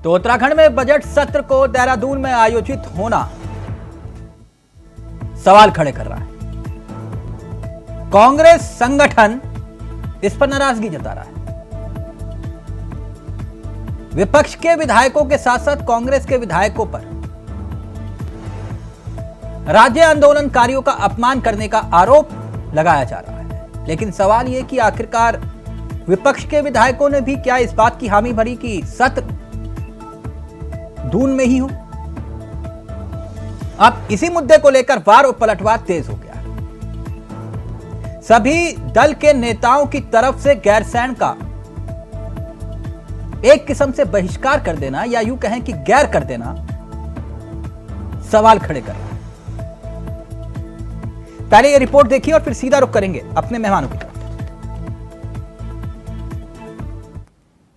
तो उत्तराखंड में बजट सत्र को देहरादून में आयोजित होना सवाल खड़े कर रहा है। कांग्रेस संगठन इस पर नाराजगी जता रहा है। विपक्ष के विधायकों के साथ साथ कांग्रेस के विधायकों पर राज्य आंदोलनकारियों का अपमान करने का आरोप लगाया जा रहा है। लेकिन सवाल यह कि आखिरकार विपक्ष के विधायकों ने भी क्या इस बात की हामी भरी कि सत्र दून में ही हो। अब इसी मुद्दे को लेकर वार और पलटवार तेज हो गया है। सभी दल के नेताओं की तरफ से गैरसैंण का एक किस्म से बहिष्कार कर देना या यूं कहें कि गैर कर देना सवाल खड़े कर रहा है। पहले ये रिपोर्ट देखिए और फिर सीधा रुख करेंगे अपने मेहमानों की तरफ।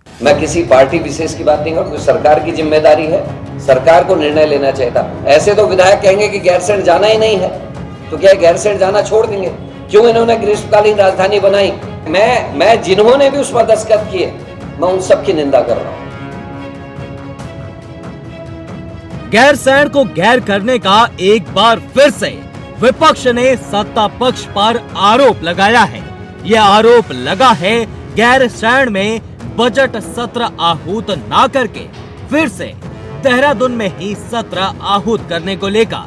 मैं किसी पार्टी विशेष की बात नहीं करूं, सरकार की जिम्मेदारी है, सरकार को निर्णय लेना चाहिए था। ऐसे तो विधायक कहेंगे कि गैरसैंण जाना ही नहीं है, तो क्या गैरसैंण जाना छोड़ देंगे? क्यों इन्होंने ग्रीष्मकालीन राजधानी बनाई? मैं जिन्होंने भी उस पर दस्तखत किए, मैं उन सब की निंदा कर रहा हूं। गैरसैंण को गैर करने का एक बार फिर से विपक्ष ने सत्ता पक्ष पर आरोप लगाया है। यह आरोप लगा है गैरसैंण में बजट सत्र आहूत ना करके फिर से देहरादून में ही सत्र आहूत करने को लेकर।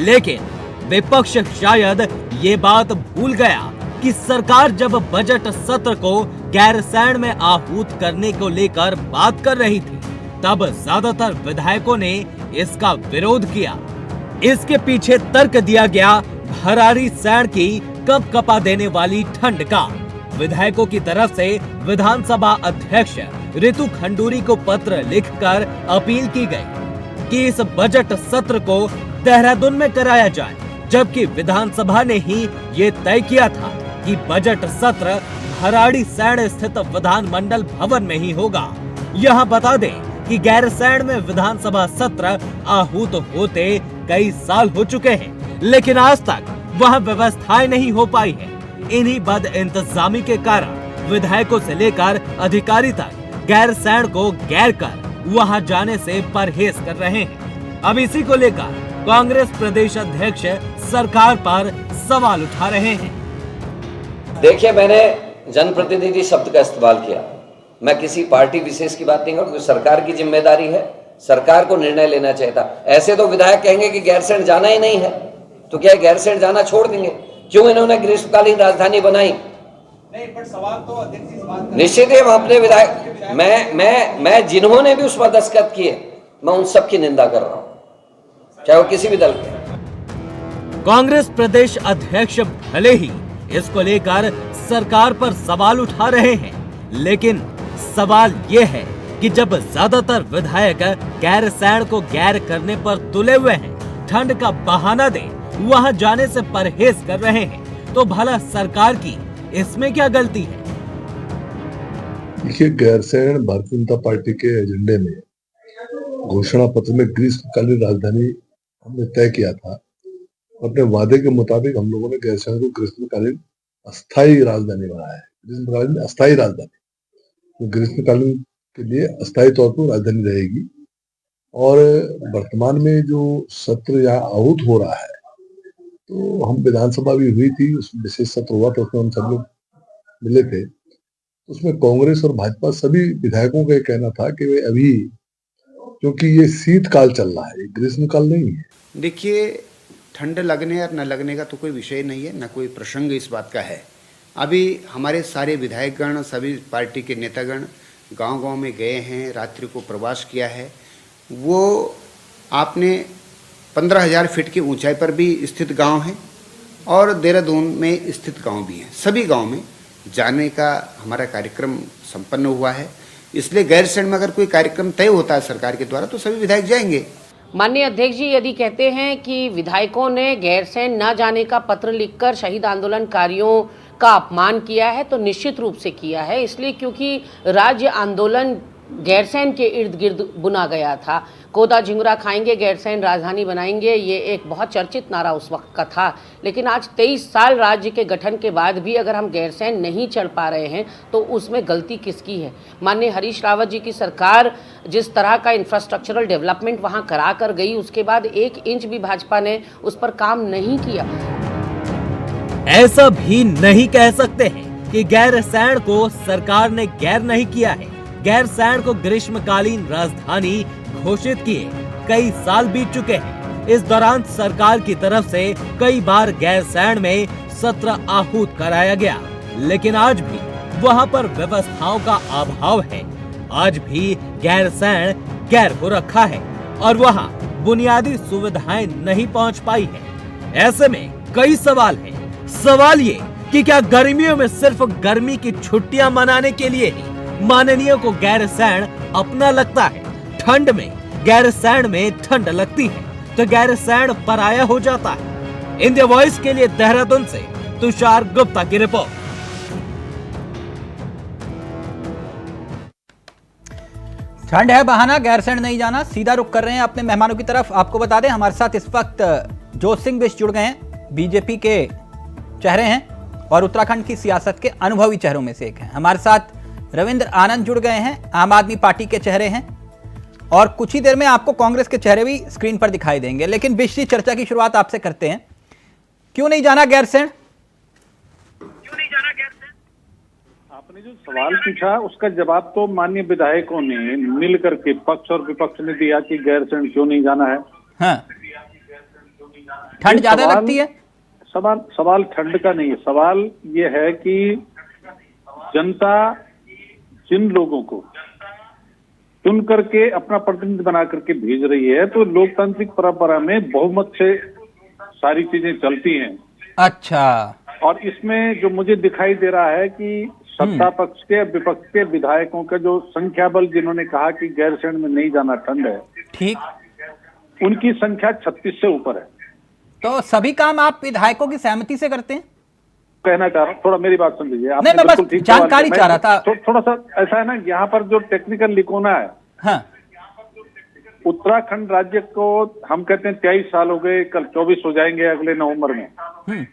लेकिन विपक्ष शायद ये बात भूल गया कि सरकार जब बजट सत्र को गैरसैंण में आहूत करने को लेकर बात कर रही थी, तब ज्यादातर विधायकों ने इसका विरोध किया। इसके पीछे तर्क दिया गया भराड़ी सैंण की कपकपा देने वाली ठंड का। विधायकों की तरफ से विधानसभा अध्यक्ष रितु खंडूरी को पत्र लिखकर अपील की गई कि इस बजट सत्र को देहरादून में कराया जाए, जबकि विधानसभा ने ही ये तय किया था कि बजट सत्र भराड़ी सैंण स्थित विधानमंडल भवन में ही होगा। यहाँ बता दें कि गैरसैंण में विधानसभा सत्र आहूत होते कई साल हो चुके हैं, लेकिन आज तक वहाँ व्यवस्थाएं नहीं हो पाई है। इन्हीं बद इंतजामी के कारण विधायकों से लेकर अधिकारी तक गैरसैंण को गैर कर वहां जाने से परहेज कर रहे हैं। अब इसी को लेकर कांग्रेस प्रदेश अध्यक्ष सरकार पर सवाल उठा रहे हैं। देखिए, मैंने जनप्रतिनिधि शब्द का इस्तेमाल किया। मैं किसी पार्टी विशेष की बात नहीं करूं, सरकार की जिम्मेदारी है, सरकार को निर्णय लेना चाहिए था। ऐसे तो विधायक कहेंगे कि गैरसैंण जाना ही नहीं है, तो क्या गैरसैंण जाना छोड़ देंगे? क्यों इन्होंने ग्रीष्मकालीन राजधानी बनाई? नहीं, पर सवाल तो अध्यक्ष इस बात निश्चित ही हम अपने विधायक मैं जिन्होंने भी उस पर दस्तखत किए, मैं उन सब की निंदा कर रहा हूं, चाहे वो किसी भी दल के। कांग्रेस प्रदेश अध्यक्ष भले ही इसको लेकर सरकार पर सवाल उठा रहे हैं, लेकिन सवाल ये है कि जब ज्यादातर विधायक गैरसैंण को गैर करने पर तुले हुए हैं, ठंड का बहाना दे वहां जाने से परहेज कर रहे हैं, तो भला सरकार की इसमें क्या गलती है? देखिए, गैरसैंण भारतीय जनता पार्टी के एजेंडे में घोषणा पत्र में ग्रीष्मकालीन राजधानी हमने तय किया था। अपने वादे के मुताबिक हम लोगों ने गैरसैंण को ग्रीष्मकालीन अस्थायी राजधानी बनाया है। ग्रीष्मकालीन अस्थायी राजधानी, तो ग्रीष्मकालीन के लिए अस्थायी तौर पर राजधानी रहेगी। और वर्तमान में जो सत्र यहाँ आहूत हो रहा है, तो हम विधानसभा भी हुई थी, उस विशेष सत्र हुआ था, उसमें हम सब लोग मिले थे। उसमें कांग्रेस और भाजपा सभी विधायकों का कहना था कि वे अभी, क्योंकि ये शीतकाल चल रहा है, ग्रीष्मकाल नहीं है। देखिए, ठंड लगने या न लगने का तो कोई विषय नहीं है, न कोई प्रसंग इस बात का है। अभी हमारे सारे विधायकगण, सभी पार्टी के नेतागण गांव-गांव में गए हैं, रात्रि को प्रवास किया है। वो आपने 15,000 फीट की ऊंचाई पर भी स्थित गांव है और देहरादून में स्थित गांव भी हैं। सभी गांव में जाने का हमारा कार्यक्रम संपन्न हुआ है। इसलिए गैरसैंण में अगर कोई कार्यक्रम तय होता है सरकार के द्वारा, तो सभी विधायक जाएंगे। माननीय अध्यक्ष जी, यदि कहते हैं कि विधायकों ने गैरसैंण न जाने का पत्र लिखकर शहीद आंदोलनकारियों का अपमान किया है, तो निश्चित रूप से किया है। इसलिए क्योंकि राज्य आंदोलन गैरसैंण के इर्द गिर्द बुना गया था। कोदा झिंगुरा खाएंगे, गैरसैंण राजधानी बनाएंगे, ये एक बहुत चर्चित नारा उस वक्त का था। लेकिन आज 23 साल राज्य के गठन के बाद भी अगर हम गैरसैंण नहीं चढ़ पा रहे हैं तो उसमें गलती किसकी है? माननीय हरीश रावत जी की सरकार जिस तरह का इंफ्रास्ट्रक्चरल डेवलपमेंट वहाँ करा कर गई, उसके बाद 1 इंच भी भाजपा ने उस पर काम नहीं किया। ऐसा भी नहीं कह सकते हैं कि गैरसैंण को सरकार ने गैर नहीं किया है। गैरसैंण को ग्रीष्मकालीन राजधानी घोषित किए कई साल बीत चुके हैं। इस दौरान सरकार की तरफ से कई बार गैरसैंण में सत्र आहूत कराया गया, लेकिन आज भी वहां पर व्यवस्थाओं का अभाव है। आज भी गैरसैंण गैर हो रखा है और वहां बुनियादी सुविधाएं नहीं पहुंच पाई है। ऐसे में कई सवाल हैं। सवाल ये कि क्या गर्मियों में सिर्फ गर्मी की छुट्टियां मनाने के लिए ही माननीय को गैरसैंण अपना लगता है? ठंड में गैरसैंण में ठंड लगती है तो गैरसैंण पराया हो जाता है। इंडिया वॉइस के लिए देहरादून से तुषार गुप्ता की रिपोर्ट। ठंड है बहाना, गैरसैंण नहीं जाना। सीधा रुख कर रहे हैं अपने मेहमानों की तरफ। आपको बता दें हमारे साथ इस वक्त जोत सिंह बिष्ट जुड़ गए हैं, बीजेपी के चेहरे हैं और उत्तराखंड की सियासत के अनुभवी चेहरों में से एक हैं। हमारे साथ रविंद्र आनंद जुड़ गए हैं, आम आदमी पार्टी के चेहरे हैं और कुछ ही देर में आपको कांग्रेस के चेहरे भी स्क्रीन पर दिखाई देंगे। लेकिन बिष्ट जी, चर्चा की शुरुआत आपसे करते हैं। क्यों नहीं जाना गैरसैंण? आपने जो सवाल पूछा उसका जवाब तो माननीय विधायकों ने मिल करके पक्ष और विपक्ष ने दिया कि गैरसैंण क्यों नहीं जाना है। हाँ। ठंड ज्यादा लगती है? सवाल ठंड का नहीं है। सवाल ये है कि जनता जिन लोगों को चुन करके अपना प्रतिनिधि बना करके भेज रही है, तो लोकतांत्रिक परंपरा में बहुमत से सारी चीजें चलती हैं। अच्छा। और इसमें जो मुझे दिखाई दे रहा है कि सत्ता पक्ष के विपक्ष के विधायकों का जो संख्या बल, जिन्होंने कहा कि गैरसैंण में नहीं जाना ठंड है, ठीक, उनकी संख्या 36 से ऊपर है। तो सभी काम आप विधायकों की सहमति से करते हैं? कहना चाह रहा हूँ, थोड़ा मेरी बात सुन लीजिए। नहीं, मैं बस जानकारी चाह रहा था। थोड़ा सा ऐसा है ना, यहाँ पर जो टेक्निकल लिखोना है, हाँ। उत्तराखंड राज्य को हम कहते हैं 23 साल हो गए, कल 24 हो जाएंगे अगले नवंबर में।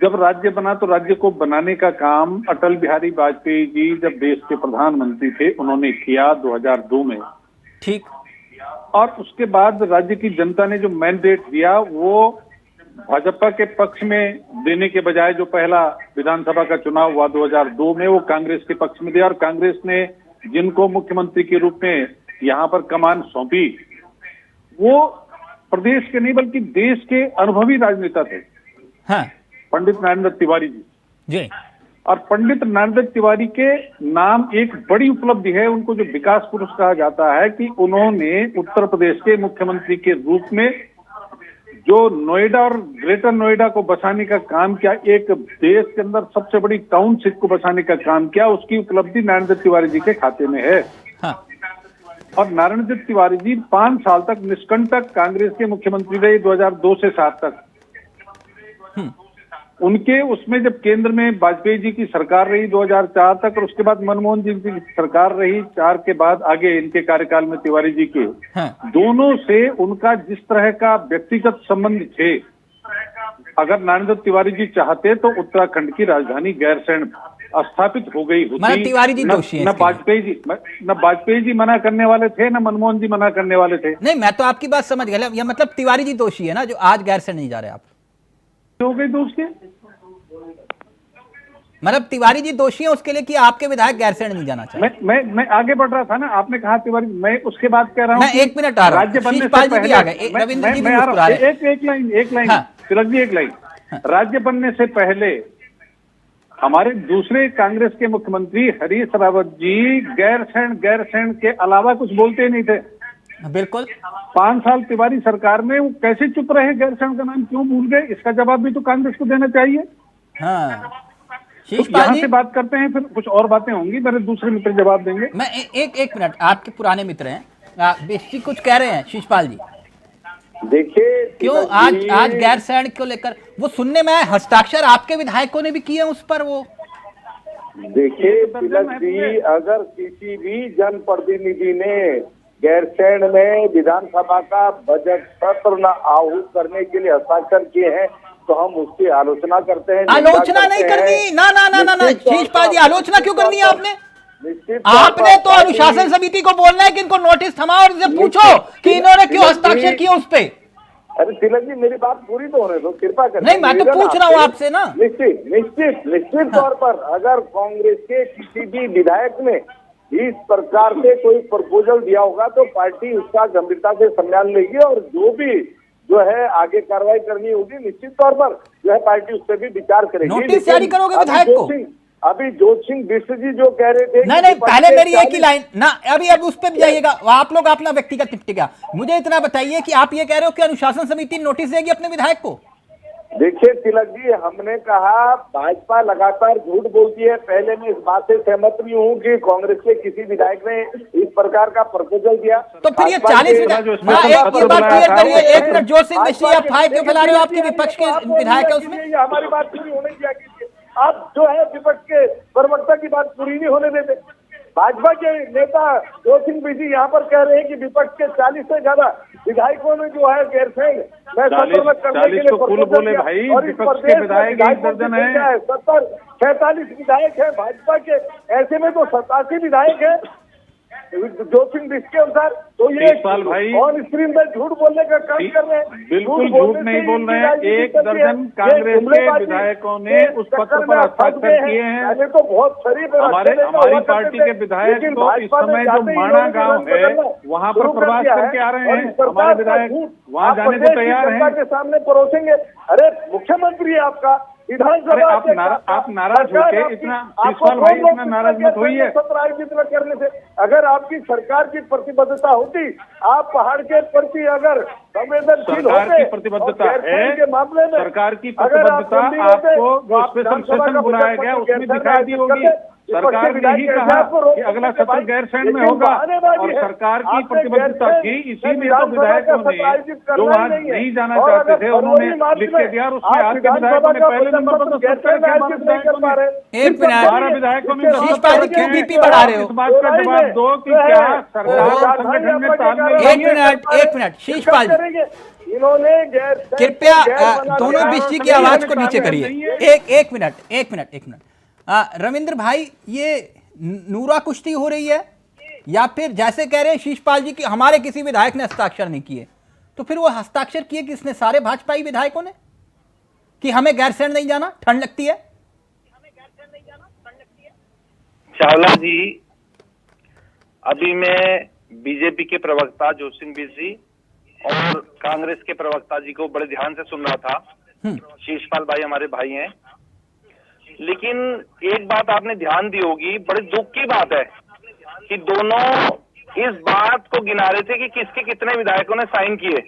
जब राज्य बना तो राज्य को बनाने का काम अटल बिहारी वाजपेयी जी जब देश के प्रधानमंत्री थे उन्होंने किया 2002 में, ठीक। और उसके बाद राज्य की जनता ने जो मैंडेट दिया वो भाजपा के पक्ष में देने के बजाय जो पहला विधानसभा का चुनाव हुआ 2002 में, वो कांग्रेस के पक्ष में दिया। और कांग्रेस ने जिनको मुख्यमंत्री के रूप में यहाँ पर कमान सौंपी, वो प्रदेश के नहीं बल्कि देश के अनुभवी राजनेता थे। हाँ। पंडित नरेंद्र तिवारी जी। और पंडित नरेंद्र तिवारी के नाम एक बड़ी उपलब्धि है, उनको जो विकास पुरुष कहा जाता है कि उन्होंने उत्तर प्रदेश के मुख्यमंत्री के रूप में जो नोएडा और ग्रेटर नोएडा को बसाने का काम किया, एक देश के अंदर सबसे बड़ी टाउनशिप को बसाने का काम किया, उसकी उपलब्धि नरेंद्र तिवारी जी के खाते में है। हाँ। और नरेंद्र तिवारी जी 5 साल तक निष्कंटक कांग्रेस के मुख्यमंत्री रहे, 2002 से 7 तक। उनके उसमें जब केंद्र में वाजपेयी जी की सरकार रही 2004 तक, और उसके बाद मनमोहन जी की सरकार रही 4 के बाद आगे इनके कार्यकाल में तिवारी जी के, दोनों से उनका जिस तरह का व्यक्तिगत संबंध थे, अगर नरेंद्र तिवारी जी चाहते तो उत्तराखंड की राजधानी गैरसैंण स्थापित हो गई होती। तिवारी जी दोषी हैं? न वाजपेयी जी मना करने वाले थे, न मनमोहन जी मना करने वाले थे। नहीं, मैं तो आपकी बात समझ गया। ये मतलब तिवारी जी दोषी है ना, जो आज गैरसैंण नहीं जा रहे आप? हो गई दोषी, मतलब तिवारी जी दोषी है उसके लिए कि आपके विधायक गैरसैंण नहीं जाना चाहिए। मैं आगे बढ़ रहा था ना, आपने कहा तिवारी, मैं उसके बाद कह रहा हूँ। मैं 1 मिनट आ रहा हूँ, राज्य बनने से पहले रविंद्र जी भी मुस्कुरा रहे हैं। एक लाइन तिलक जी, एक लाइन। राज्य बनने से पहले हमारे दूसरे कांग्रेस के मुख्यमंत्री हरीश रावत जी गैरसैंण के अलावा कुछ बोलते नहीं थे। बिल्कुल। 5 साल तिवारी सरकार में वो कैसे चुप रहे, गैरसैंण का नाम क्यों भूल गए, इसका जवाब भी तो कांग्रेस को देना चाहिए। हाँ। तो यहाँ से बात करते हैं, फिर कुछ और बातें होंगी, मेरे दूसरे मित्र जवाब देंगे। मैं एक मिनट, आपके पुराने मित्र हैं, बेशकी कुछ कह रहे हैं शिषपाल जी। देखिए क्यों आज गैरसैंण को लेकर वो सुनने में हस्ताक्षर आपके विधायकों ने भी किए उस पर? वो देखिए तिलक जी, अगर किसी भी जनप्रतिनिधि ने गैरसैंण में विधानसभा का बजट सत्र न आहूत करने के लिए हस्ताक्षर किए हैं तो हम उसकी आलोचना करते हैं। आलोचना नहीं करनी, ना ना ना ना ना शीशपाल जी, आलोचना क्यों करनी है आपने? निश्चित आपने तो अनुशासन समिति को बोलना है कि इनको नोटिस थमाओ और इनसे पूछो कि इन्होंने क्यों हस्ताक्षर किए उस पे। अरे तिलक जी, मेरी बात पूरी तो होने दो, कृपा करके। नहीं, मैं तो पूछ रहा हूँ आपसे ना। निश्चित तौर पर अगर कांग्रेस के किसी भी विधायक ने इस प्रकार से कोई प्रपोजल दिया होगा तो पार्टी उसका गंभीरता से संज्ञान लेगी और जो है आगे कार्रवाई करनी होगी, निश्चित तौर पर जो है पार्टी उस पर भी विचार करेगी। नोटिस जारी करोगे विधायक को? अभी जोत सिंह बिष्ट जी जो कह रहे थे, नहीं, पहले मेरी एक ही लाइन ना, अभी अब उस पर भी जाइएगा, आप लोग अपना व्यक्तिगत टिप्पणी। मुझे इतना बताइए कि आप ये कह रहे हो कि अनुशासन समिति नोटिस देगी अपने विधायक को? देखिए तिलक जी, हमने कहा भाजपा लगातार झूठ बोलती है। पहले मैं इस बात से सहमत नहीं हूँ कि कांग्रेस के किसी विधायक ने इस प्रकार का प्रपोजल दिया। तो फिर ये 40 विधायक, एक बात क्लियर करिए, एक मिनट, जोत सिंह बिष्ट आप फाइव क्यों फैला रहे हो? आपके विपक्ष के विधायक है उसमें। हमारी बात पूरी होने दिया कीजिए। आप जो है विपक्ष के प्रवक्ता की बात पूरी नहीं होने देते। भाजपा के नेता जोत सिंह बिष्ट यहाँ पर कह रहे हैं कि विपक्ष के 40 से ज्यादा विधायकों ने जो है गैरसैंण में सत्र करने के लिए कुल बोले भाई, विपक्ष के विधायक 1 दर्जन है, 46 विधायक है भाजपा के, ऐसे में तो 87 विधायक है जोत सिंह बिष्ट के अनुसार। तो ये भाई ऑन स्क्रीन में झूठ बोलने का काम कर रहे हैं। बिल्कुल झूठ नहीं बोल रहे हैं। 1 दर्जन कांग्रेस के विधायकों ने उस पत्र पर हस्ताक्षर किए हैं। तो बहुत शरीफ हमारी पार्टी के विधायक तो इस समय जो माणा गांव है वहां पर प्रवास करके आ रहे हैं। हमारे विधायक वहां जाने को तैयार हैं। के सामने परोसेंगे। अरे मुख्यमंत्री है आपका, विधानसभा आप नाराज होके इतना भाई इतना नाराज मत होइए। सत्र आयोजित करने से अगर आपकी सरकार की प्रतिबद्धता होती, आप पहाड़ के प्रति अगर संवेदनशील होते, सरकार की प्रतिबद्धता है के मामले में सरकार की प्रतिबद्धता आपको जो स्पेशल सेशन बुलाया गया उसमें दिखाई दी होगी। सरकार ने ही कहा कि अगला सत्र गैरसैंण में होगा और सरकार की प्रतिबद्धता थी, इसीलिए तो विधायकों ने जो वहां नहीं जाना चाहते थे उन्होंने लिख के दिया और उसमें आपके विधायकों ने पहले नंबर पर तो हमारा विधायकों ने बीपी बढ़ा रहे हो। इस बात का जवाब दो कि क्या सरकार संगठन में तालमेल। एक मिनट शीशपाल जी, इन्होंने कृपया दोनों बिष्ट की आवाज को नीचे करिए। एक मिनट रविंद्र भाई, ये नूरा कुश्ती हो रही है या फिर जैसे कह रहे हैं शीशपाल जी कि हमारे किसी विधायक ने हस्ताक्षर नहीं किए, तो फिर वो हस्ताक्षर किए किसने? सारे भाजपाई विधायकों ने कि हमें गैरसैंण नहीं जाना, ठंड लगती है। चावला जी, अभी मैं बीजेपी के प्रवक्ता जोत सिंह बिष्ट जी और कांग्रेस के प्रवक्ता जी को बड़े ध्यान से सुन रहा था। शीशपाल भाई हमारे भाई हैं, लेकिन एक बात आपने ध्यान दी होगी, बड़े दुख की बात है कि दोनों इस बात को गिना रहे थे कि किसके कितने विधायकों ने साइन किए,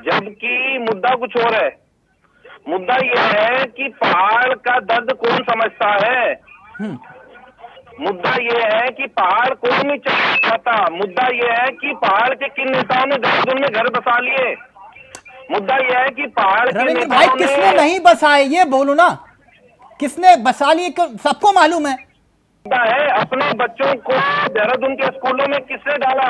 जबकि मुद्दा कुछ और है। मुद्दा यह है कि पहाड़ का दर्द कौन समझता है। मुद्दा यह है कि पहाड़ कौन नहीं चाहता। मुद्दा यह है कि पहाड़ के किन नेताओं ने देहरादून में घर बसा लिए। मुद्दा यह है कि पहाड़ के रविंद्र भाई किसने नहीं बसाए ये बोलो ना, किसने बसा लिए? सबको मालूम है। मुद्दा है अपने बच्चों को देहरादून के स्कूलों में किसने डाला।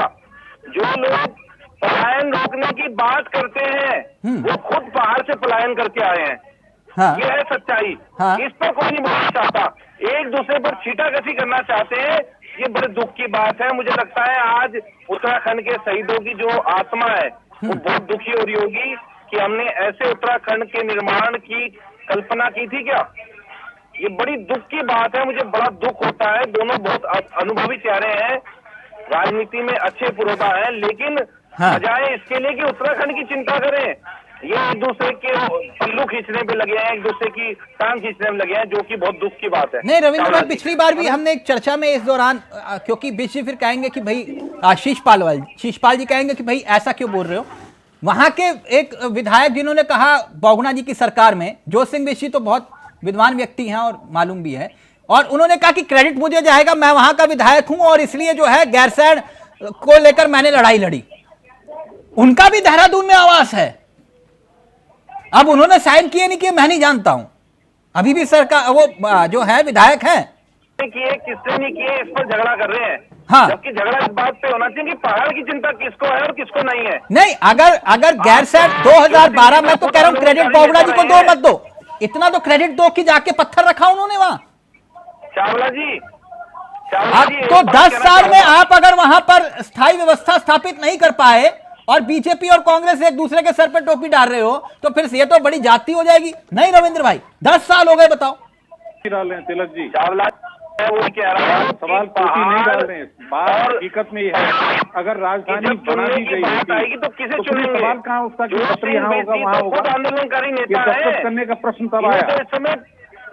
जो लोग पलायन रोकने की बात करते हैं वो खुद पहाड़ से पलायन करके आए हैं। हाँ। ये है सच्चाई। हाँ। इस पर कोई नहीं बोलना चाहता, एक दूसरे पर छीटाकशी करना चाहते हैं। ये बड़े दुख की बात है। मुझे लगता है आज उत्तराखंड के शहीदों की जो आत्मा है वो बहुत दुखी हो रही होगी कि हमने ऐसे उत्तराखंड के निर्माण की कल्पना की थी क्या। ये बड़ी दुख की बात है, मुझे बड़ा दुख होता है। दोनों बहुत अनुभवी चेहरे हैं, राजनीति में अच्छे पुरोधा हैं, लेकिन बजाय इसके लिए कि उत्तराखंड की चिंता करें, ये एक दूसरे के पल्लू खींचने पे लगे हैं, एक दूसरे की टांग खींचने में लगे हैं, जो कि बहुत दुख की बात है। नहीं रविंद्र भाई, पिछली बार भी हमने एक चर्चा में इस दौरान, क्योंकि बिष्ट जी फिर कहेंगे कि भाई शीशपाल जी कहेंगे कि भाई ऐसा क्यों बोल रहे हो। वहां के एक विधायक जिन्होंने कहा बहुगुणा जी की सरकार में, जोत सिंह बिष्ट जी तो बहुत विद्वान व्यक्ति हैं और मालूम भी है, और उन्होंने कहा कि क्रेडिट मुझे जाएगा, मैं वहां का विधायक हूं और इसलिए जो है गैरसैंण को लेकर मैंने लड़ाई लड़ी। उनका भी देहरादून में आवास है। अब उन्होंने साइन किए नहीं किए मैं नहीं जानता हूं, अभी भी सरकार वो जो है विधायक है किए किसने नहीं किए इस पर झगड़ा कर रहे हैं। हाँ। जबकि झगड़ा इस बात पे होना चाहिए कि पहाड़ की चिंता किसको है और किसको नहीं है। नहीं, अगर गैरसैंण 2012 में तो कह रहा हूं क्रेडिट बोबड़ा जी को दो मत दो, इतना तो क्रेडिट दो कि जाके पत्थर रखा उन्होंने वहां। चावला जी तो 10 साल में आप अगर वहां पर स्थायी व्यवस्था स्थापित नहीं कर पाए और बीजेपी और कांग्रेस एक दूसरे के सर पर टोपी डाल रहे हो तो फिर ये तो बड़ी जाति हो जाएगी। नहीं रविंद्र भाई, 10 साल हो गए, बताओ। डाल रहे हैं तिलक जी, चावला वो कह रहा है सवाल टोपी नहीं डाल रहे हैं, बात हकीकत में ये है अगर राजधानी बना दी गई आएगी तो किसे तो चुनेंगे? सवाल कहाँ उठता कि पत्र यहाँ होगा वहाँ होगा, आंदोलनकारी ये नेता है, दस्तखत करने का प्रश्न तब आया इस समय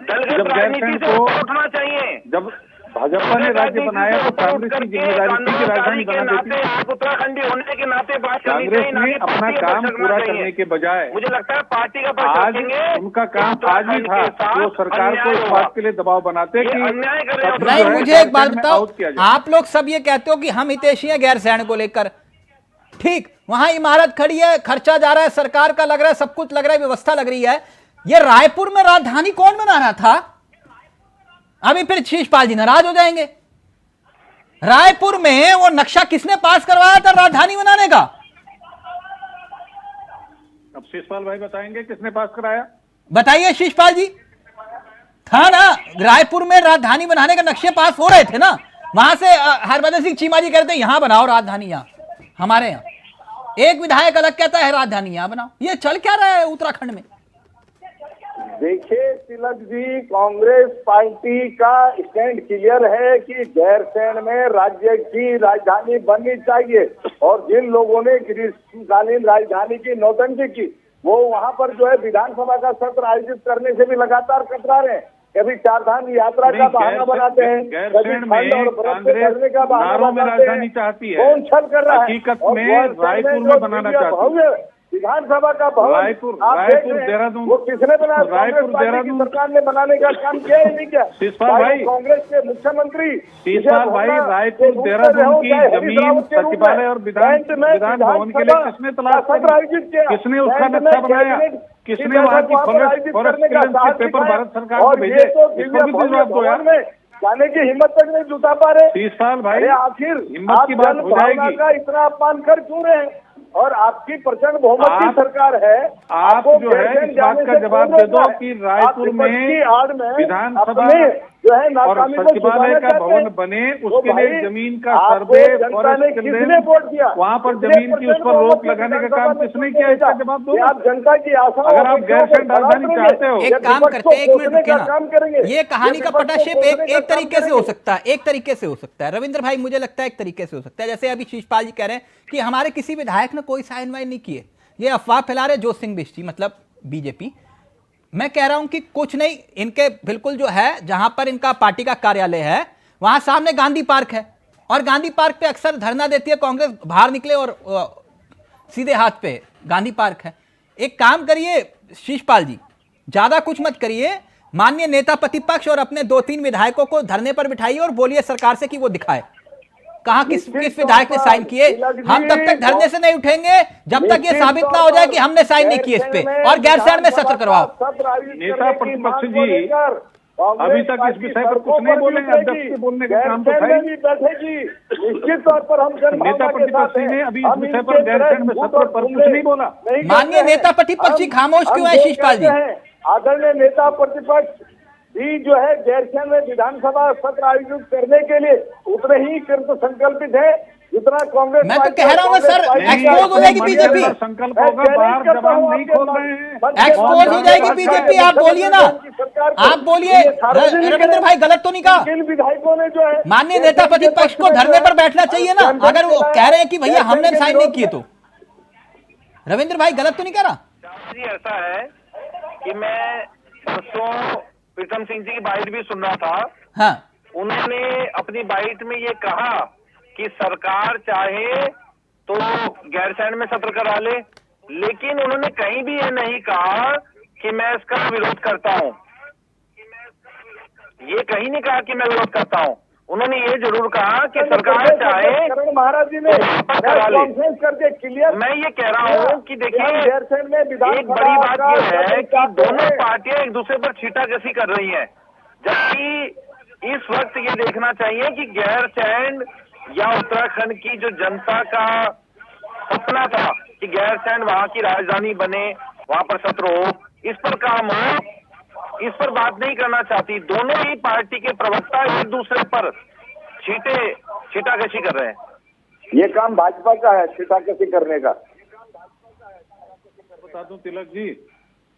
दलगत जब राजनीति गैरसैंण से को उठना चाहिए। जब भाजपा ने राज्य बनाया तो कांग्रेस की जिम्मेदारी थी कि राजधानी बना देती। आप उत्तराखंडी होने के नाते बात करनी कांग्रेस चाहिए, ने अपना काम पूरा करने के बजाय मुझे लगता है पार्टी का आज उनका काम आज ही था वो सरकार को इस बात के लिए दबाव बनाते कि अन्याय कर रहे हो। नहीं, मुझे एक बात बताओ, आप लोग सब ये कहते हो कि हम हितैषी हैं गैरसैंण को लेकर, ठीक, वहां इमारत खड़ी है, खर्चा जा रहा है, सरकार का लग रहा है, सब कुछ लग रहा है, व्यवस्था लग रही है। ये रायपुर में राजधानी कौन बना रहा था? अभी फिर शीशपाल जी नाराज हो जाएंगे। रायपुर में वो नक्शा किसने पास करवाया था राजधानी बनाने का? अब शीशपाल भाई बताएंगे किसने पास कराया। बताइए शीशपाल जी। था ना, रायपुर में राजधानी बनाने के नक्शे पास हो रहे थे ना, वहां से हरभजन सिंह चीमा जी कहते हैं यहां बनाओ राजधानी, यहां हमारे यहां। एक विधायक अलग कहता है राजधानी यहां बनाओ। ये चल क्या रहा है उत्तराखंड में? देखिए तिलक जी, कांग्रेस पार्टी का स्टैंड क्लियर है कि गैरसैंण में राज्य की राजधानी बननी चाहिए और जिन लोगों ने ग्रीष्मकालीन राजधानी की नौटंकी की वो वहां पर जो है विधानसभा का सत्र आयोजित करने से भी लगातार कतरा रहे हैं। कभी चारधाम यात्रा का बहाना बनाते हैं, कभी ठंड और बर्फ से डरने का बहाना बनाते हैं। चाहती है कौन छल कर रहा है? हकीकत में रायपुर में बनाना चाहती है विधानसभा का भवन रायपुर देहरादून, वो किसने बनाया? रायपुर देहरादून सरकार ने बनाने का काम किया ही नहीं किया। शीशपाल भाई, कांग्रेस के मुख्यमंत्री शीशपाल भाई, रायपुर देहरादून की जमीन सचिवालय और विधान भवन के लिए किसने तलाश की? किसने उसका नक्शा बनाया? किसने वहाँ की फॉरेस्ट क्लियरेंस के पेपर भारत सरकार को भेजे? इसको भी जवाब दो यार। जाने की हिम्मत तक नहीं जुटा पा रहे। शीशपाल भाई, आखिर हिम्मत की बात हो जाएगी का इतना अपमान कर क्यों रहे हैं? और आपकी प्रचंड बहुमत की सरकार है, आप जो है इस बात का जवाब दे दो कि रायपुर में विधानसभा जो है और सचिवालय का भवन बने उसके लिए जमीन का सर्वे फॉरेस्ट क्लियरेंस वहाँ पर जमीन की उस पर रोक लगाने का काम किसने किया? इसका जवाब दो। आप जनता की आशा, अगर आप गैरसैंण राजधानी चाहते हो, एक काम करते हैं, 1 मिनट रुकिए ना। ये कहानी का पटाक्षेप एक तरीके से हो सकता है, एक तरीके से हो सकता है रविंद्र भाई, मुझे लगता है एक तरीके से हो सकता है। जैसे अभी शीशपाल जी कह रहे हैं कि हमारे किसी विधायक ने कोई साइन वाइन नहीं किए, ये अफवाह फैला रहे जोत सिंह बिष्ट जी, मतलब बीजेपी। मैं कह रहा हूं कि कुछ नहीं, इनके बिल्कुल जो है जहां पर इनका पार्टी का कार्यालय है वहां सामने गांधी पार्क है और गांधी पार्क पे अक्सर धरना देती है कांग्रेस, बाहर निकले और सीधे हाथ पे गांधी पार्क है। एक काम करिए शीशपाल जी, ज्यादा कुछ मत करिए, माननीय नेता प्रतिपक्ष और अपने 2-3 विधायकों को धरने पर बिठाइए और बोलिए सरकार से कि वो दिखाए कहां किस विधायक ने साइन किए। हम तब तक धरने से नहीं उठेंगे जब तक ये साबित ना हो जाए कि हमने साइन नहीं किए इस पे, और गैरसैंण में सत्र करवाओ। नेता प्रतिपक्ष जी अभी तक इस विषय पर कुछ नहीं बोलेंगे, अध्यक्ष के बोलने का काम तो था। निश्चित तौर पर हम नेता प्रतिपक्ष ने अभी इस विषय पर गैरसैंण में सत्र पर कुछ नहीं बोला। माननीय नेता प्रतिपक्ष जी खामोश क्यों है शीशपाल जी? आदरणीय नेता प्रतिपक्ष भी जो है गैरसैंण में विधानसभा सत्र आयोजित करने के लिए उतने ही कृत संकल्पित है जितना कांग्रेस। मैं तो कह रहा हूँ सर, एक्सपोज हो जाएगी बीजेपी, संकल्प होगा, बाहर जवाब नहीं खोल रहे हैं, एक्सपोज हो जाएगी बीजेपी। आप बोलिए ना, आप बोलिए रविंद्र भाई, गलत तो नहीं कहा? विधायकों ने जो है माननीय नेता प्रतिपक्ष को धरने पर बैठना चाहिए ना, अगर वो कह रहे हैं कि भैया हमने साइन नहीं किए तो। रविंद्र भाई गलत तो नहीं कह रहा? जी ऐसा है कि मैं परसों प्रीतम सिंह जी की बाइट भी सुन रहा था। हाँ, उन्होंने अपनी बाइट में ये कहा कि सरकार चाहे तो गैरसैंण में सत्र करा ले, लेकिन उन्होंने कहीं भी ये नहीं कहा कि मैं इसका विरोध करता हूं। ये कहीं नहीं कहा कि मैं विरोध करता हूं। उन्होंने ये जरूर कहा कि सरकार चाहे महाराज जी ने कॉन्फ्रेंस करके क्लियर। मैं ये कह रहा हूँ कि देखिए एक बड़ी बात ये है कि दोनों पार्टियां एक दूसरे पर छींटाकशी कर रही हैं, जबकि इस वक्त ये देखना चाहिए कि गैरसैंण या उत्तराखंड की जो जनता का सपना था कि गैरसैंण वहां की राजधानी बने, वहां पर सत्र हो, इस पर काम हो, इस पर बात नहीं करना चाहती। दोनों ही पार्टी के प्रवक्ता एक दूसरे पर छींटाकशी कर रहे हैं। ये काम भाजपा का है, छींटाकशी करने का। बता दूं तिलक जी,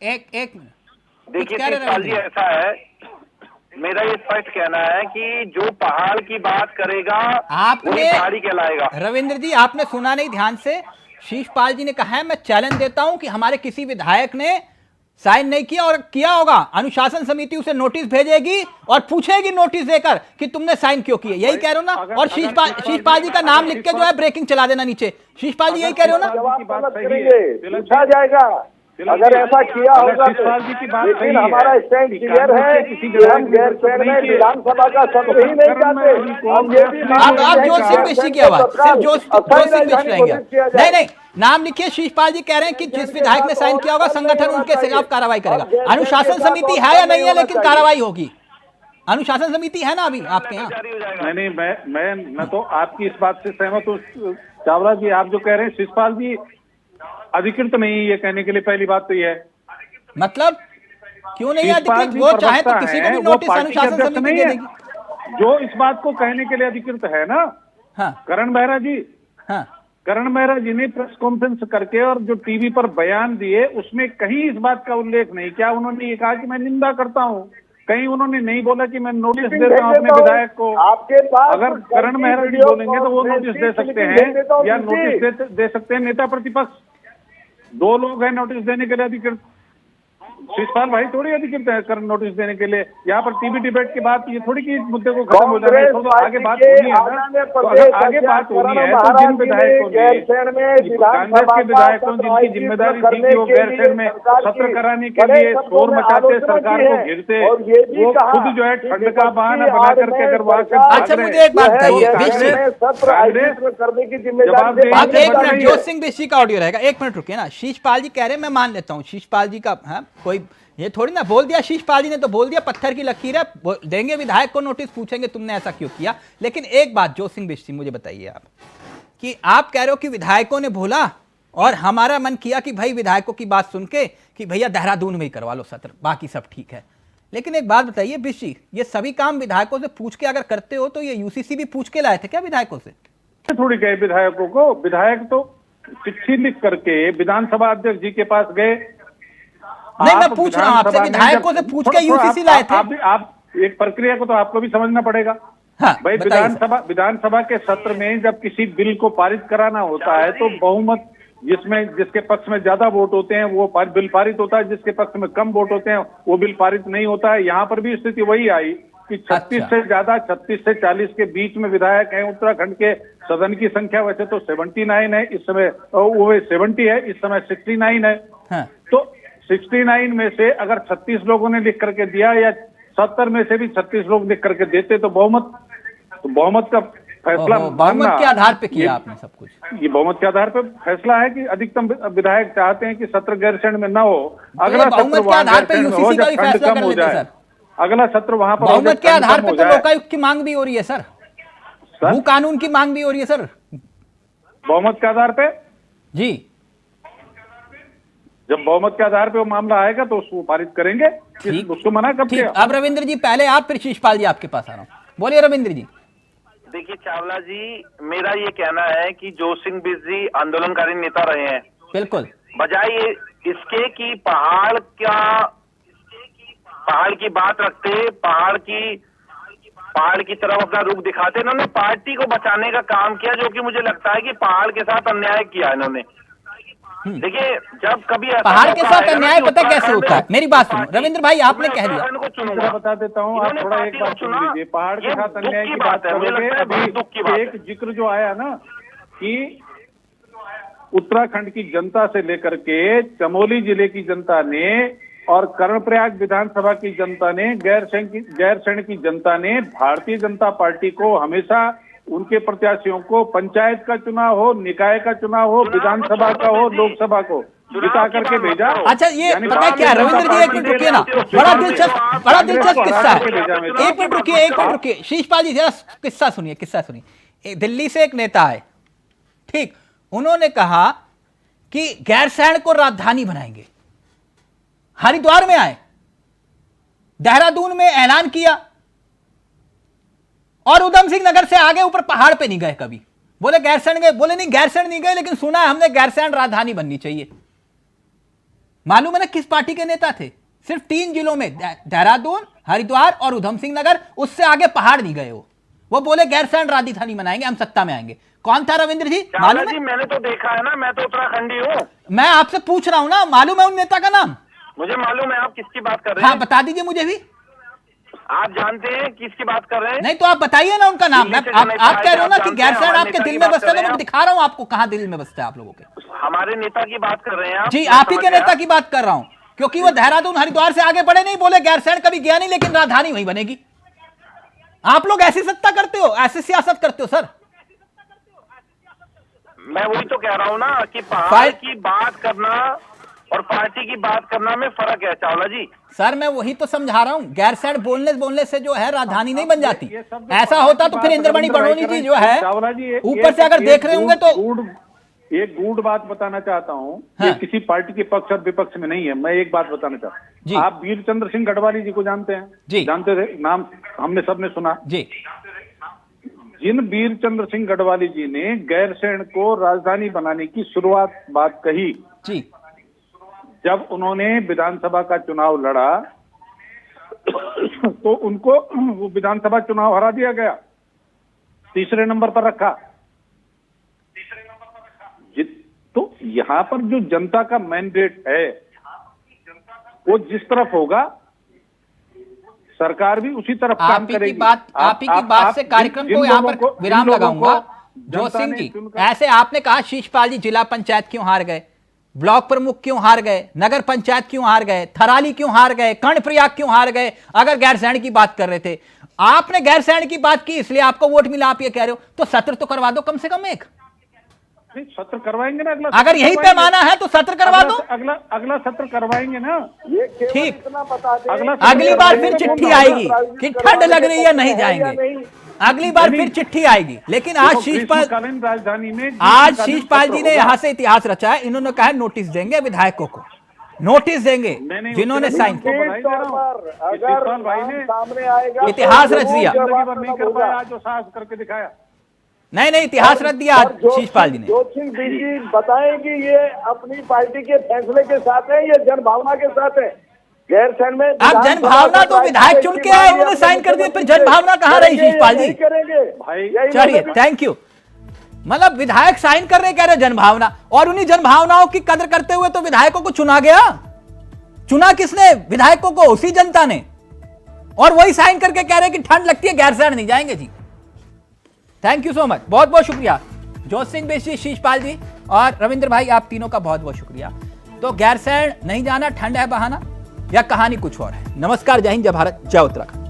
एक मिनट देखिए शिषपाल जी, ऐसा है, मेरा ये स्पष्ट कहना है कि जो पहाड़ की बात करेगा आपने पहाड़ी कहलाएगा। रविंद्र जी, आपने सुना नहीं ध्यान से, शिषपाल जी ने कहा है मैं चैलेंज देता हूं कि हमारे किसी विधायक ने साइन नहीं किया, और किया होगा अनुशासन समिति उसे नोटिस भेजेगी और पूछेगी नोटिस देकर कि तुमने साइन क्यों किए। यही कह रहे हो ना? और शिषपाल जी का नाम लिख के जो है ब्रेकिंग चला देना नीचे। शिषपाल जी यही कह रहे हो ना? पूछा जाएगा अगर ऐसा किया होगा तो। लेकिन हमारा स्टैंड क्लियर है कि हम गैरसैंण में विधानसभा का सत्र ही नहीं चाहते। हम ये भी आप जोशिंग बिष्ट की आवाज, सिर्फ जोशिंग बिष्ट रहेंगे। नहीं, नाम लिखिए। शिषपाल जी कह रहे हैं कि जिस विधायक ने साइन किया होगा संगठन उनके खिलाफ कार्रवाई करेगा। अनुशासन समिति है या नहीं है, लेकिन कार्रवाई होगी। अनुशासन समिति है ना अभी आपके यहाँ? नहीं, मैं तो आपकी इस बात से सहमत हूँ चावला जी। आप जो कह रहे हैं शिषपाल जी अधिकृत नहीं है ये कहने के लिए, पहली बात तो ये है। मतलब क्यों नहीं अधिकृत? वो चाहे तो किसी को भी नोटिस अनुशासन समिति दे देगी। जो इस बात को कहने के लिए अधिकृत है ना, हाँ, करण मेहरा जी। हाँ, करण मेहरा जी ने प्रेस कॉन्फ्रेंस करके और जो टीवी पर बयान दिए उसमें कहीं इस बात का उल्लेख नहीं किया। उन्होंने ये कहा कि मैं निंदा करता हूँ, कहीं उन्होंने नहीं बोला कि मैं नोटिस देता हूँ अपने विधायक को। आपके पास अगर करण मेहरा जी बोलेंगे तो वो नोटिस दे सकते हैं, या नोटिस दे सकते हैं नेता प्रतिपक्ष। दो लोग हैं नोटिस देने के लिए अधिकृत। शिषपाल भाई थोड़ी अधिकृत है कर नोटिस देने के लिए। यहाँ पर टीवी डिबेट की बात ये थोड़ी कि इस मुद्दे को खत्म हो जाना है, तो आगे बात होनी है ना। तो अगर आगे बात होनी है तो जिन विधायकों ने, कांग्रेस के विधायकों जिनकी जिम्मेदारी थी कि वो गैरसैंण में सत्र कराने के लिए शोर मचाते, सरकार को घेरते, वो खुद जो है ठंड का बहाना बना करके अगर वहां से अच्छा मुझे एक बात बताइए, जोशिंग बिष्ट का ऑडियो रहेगा, एक मिनट रुकिए ना। शिषपाल जी कह रहे हैं, मैं मान लेता हूँ शिषपाल जी का, हाँ, कोई ये थोड़ी ना बोल दिया शिषपाल जी ने, तो बोल दिया पत्थर की लकीर है, देंगे विधायक को नोटिस, पूछेंगे तुमने ऐसा क्यों किया। लेकिन एक बात जोशिंग बिष्ट मुझे बताइए आप, कि आप कह रहे हो कि विधायकों ने बोला और हमारा मन किया कि भाई विधायकों की बात सुन के कि भैया देहरादून में ही करवा लो सत्र, बाकी सब ठीक है। लेकिन एक बात बताइए बिष्ट जी, ये सभी काम विधायकों से पूछ के अगर करते हो तो ये यूसीसी भी पूछ के लाए थे क्या विधायकों से? थोड़ी गए विधायकों को, विधायक तो चिट्ठी लिख करके विधानसभा अध्यक्ष जी के पास गए। नहीं, मैं पूछ रहा हूं आपसे, विधायकों से पूछ के यूसीसी लाए थे? आप एक प्रक्रिया को तो आपको भी समझना पड़ेगा। हाँ, भाई विधानसभा के सत्र में जब किसी बिल को पारित कराना होता है तो बहुमत जिसके पक्ष में ज्यादा वोट होते हैं वो बिल पारित होता है, जिसके पक्ष में कम वोट होते हैं वो बिल पारित नहीं होता है। यहाँ पर भी स्थिति वही आई कि 36 से ज्यादा, 36 से 40 के बीच में विधायक हैं। उत्तराखंड के सदन की संख्या वैसे तो 79 है इस समय, वो 70 है, इस समय 69 है। हाँ। तो 69 में से अगर 36 लोगों ने लिख करके दिया या 70 में से भी 36 लोग लिख करके देते तो बहुमत का फैसला बहुमत के आधार पे किया आपने सब कुछ। ये बहुमत के आधार पे फैसला है कि अधिकतम विधायक चाहते हैं कि सत्र गैरसैंण में न हो। अगला सत्र वहां गैरसैंण में हो जब ठंड कम हो जाए, अगला सत्र वहां पर बहुमत के आधार पे तो लोकायुक्त की मांग भी हो रही है सर, भू कानून की मांग भी हो रही है सर। बहुमत के आधार पे जी, जब बहुमत के आधार पे वो मामला आएगा तो उसको पारित करेंगे, उसको मना कब किया। अब रविंद्र जी पहले आप, फिर शिषपाल जी आपके पास आ रहा हूँ, बोलिए रविंद्र जी। देखिए चावला जी, मेरा ये कहना है कि जोशिंग बिष्ट जी आंदोलनकारी नेता रहे हैं। बिल्कुल। बजाय इसके कि पहाड़ की बात रखते, पहाड़ की तरफ अपना रुख दिखाते, इन्होंने पार्टी को बचाने का काम किया, जो कि मुझे लगता है कि पहाड़ के साथ अन्याय किया इन्होंने। देखिए जब कभी पहाड़ के साथ अन्याय पता कैसे होता है, मेरी बात सुनो रविंद्र भाई, आपने कह दिया, बता देता हूँ, आप थोड़ा एक बात सुन लीजिए। पहाड़ के साथ अन्याय की बात करोगे, अभी एक जिक्र जो आया ना कि उत्तराखंड की जनता से लेकर के चमोली जिले की जनता ने और कर्णप्रयाग विधानसभा की जनता ने, गैरसैंण की जनता ने भारतीय जनता पार्टी को हमेशा उनके प्रत्याशियों को, पंचायत का चुनाव हो, निकाय का चुनाव हो, विधानसभा का हो, लोकसभा को जिता करके भेजा। अच्छा, ये पता है क्या रविंद्र जी, एक मिनट रुकिए ना, बड़ा दिलचस्प किस्सा है। एक मिनट रुकिए शीशपाल जी, जरा किस्सा सुनिए। दिल्ली से एक नेता आए, ठीक, उन्होंने कहा कि गैरसैंण को राजधानी बनाएंगे। हरिद्वार में आए, देहरादून में ऐलान किया, और उधम सिंह नगर से आगे ऊपर पहाड़ पे नहीं गए कभी। बोले गैरसैंण गए, बोले नहीं गैरसैंण नहीं गए, लेकिन सुना है हमने गैरसैंण राजधानी बननी चाहिए। मालूम है ना किस पार्टी के नेता थे? सिर्फ 3 जिलों में, देहरादून, हरिद्वार और उधम सिंह नगर, उससे आगे पहाड़ नहीं गए वो बोले गैरसैंण राजधानी बनाएंगे, हम सत्ता में आएंगे। कौन था रविंद्र जी? मालूम है? मैंने तो देखा है ना, मैं तो उत्तराखंडी हूँ। मैं आपसे पूछ रहा हूं ना, मालूम है उन नेता का नाम? मुझे मालूम है आप किसकी बात कर रहे हैं। हाँ, बता दीजिए मुझे भी। आप जानते हैं किसकी बात कर रहे हैं? नहीं तो आप बताइए ना उनका नाम। आप कह रहे हो ना कि गैरसैंण आपके दिल में बसता है, तो मैं दिखा रहा हूं आपको कहां दिल में बसता है आप लोगों के। हमारे नेता की बात कर रहे हैं आप? जी, आप ही के नेता की बात कर रहा हूं, क्योंकि वो देहरादून हरिद्वार से आगे बढ़े नहीं, बोले गैरसैंण कभी गया नहीं, लेकिन राजधानी वही बनेगी। आप लोग ऐसी सत्ता करते हो, ऐसी सियासत करते हो सर। मैं वही तो कह रहा हूं ना कि पहाड़ की बात करना और पार्टी की बात करना में फर्क है चावला जी। सर मैं वही तो समझा रहा हूं, गैरसैंण बोलने से जो है राजधानी नहीं बन जाती। ऐसा होता तो फिर इंद्रमणि बड़ोनी जी जो है ऊपर से अगर देख रहे होंगे तो। एक गूढ़ बात बताना चाहता हूँ, ये किसी पार्टी के पक्ष और विपक्ष में नहीं है। मैं एक बात बताना चाहता हूँ, आप वीरचंद्र सिंह गढ़वाली जी को जानते हैं? जी, जानते थे, नाम हमने सबने सुना जी। जिन वीरचंद्र सिंह गढ़वाली जी ने गैरसैंण को राजधानी बनाने की शुरुआत बात कही जी, जब उन्होंने विधानसभा का चुनाव लड़ा तो उनको वो विधानसभा चुनाव हरा दिया गया, तीसरे नंबर पर रखा। तो यहाँ पर जो जनता का मैंडेट है वो जिस तरफ होगा सरकार भी उसी तरफ काम करेगी। आप ही की बात से कार्यक्रम को यहाँ पर विराम लगाऊंगा। जो सिंह जी, ऐसे आपने कहा शीशपाल जी जिला पंचायत क्यों हार गए, ब्लॉक प्रमुख क्यों हार गए, नगर पंचायत क्यों हार गए, थराली क्यों हार गए, कर्णप्रयाग क्यों हार गए, अगर गैरसैंण की बात कर रहे थे। आपने गैरसैंण की बात की इसलिए आपको वोट मिला, आप ये कह रहे हो, तो सत्र तो करवा दो कम से कम एक। सत्र करवाएंगे ना, अगला अगर यही पैमाना है तो सत्र करवा दो। अगला सत्र करवाएंगे ना, ठीक। अगली बार फिर चिट्ठी आएगी कि ठंड लग रही है नहीं जाएंगे, अगली बार फिर चिट्ठी आएगी। लेकिन आज शीशपाल राजधानी में शीशपाल जी ने यहाँ से इतिहास रचा है। इन्होंने कहा नोटिस देंगे विधायकों को, नोटिस देंगे जिन्होंने साइन किया, इतिहास रच दिया। नहीं कर पाया जो साहस करके दिखाया। नहीं इतिहास रख दिया आज शीशपाल जी ने। जोत सिंह जी बताएं कि ये अपनी पार्टी के फैसले के साथ है, ये जनभावना के साथ है। गैरसैंण में अब जनभावना तो विधायक चुन के आए, उन्होंने साइन कर दिए, फिर जनभावना कहाँ रही शीशपाल जी? चलिए, थैंक यू। मतलब विधायक साइन कर रहे, कह रहे जनभावना, और उन्हीं जनभावनाओं की कदर करते हुए तो विधायकों को चुना गया। चुना किसने? विधायकों को, उसी जनता ने। और वही साइन करके कह रहे कि ठंड लगती है गैरसैंण नहीं जाएंगे जी। थैंक यू सो मच, बहुत बहुत शुक्रिया जोत सिंह बेशी, शीशपाल जी और रविंद्र भाई, आप तीनों का बहुत बहुत शुक्रिया। तो गैरसैंण नहीं जाना ठंड है बहाना या कहानी कुछ और है? नमस्कार, जय हिंद, जय भारत, जय उत्तराखंड।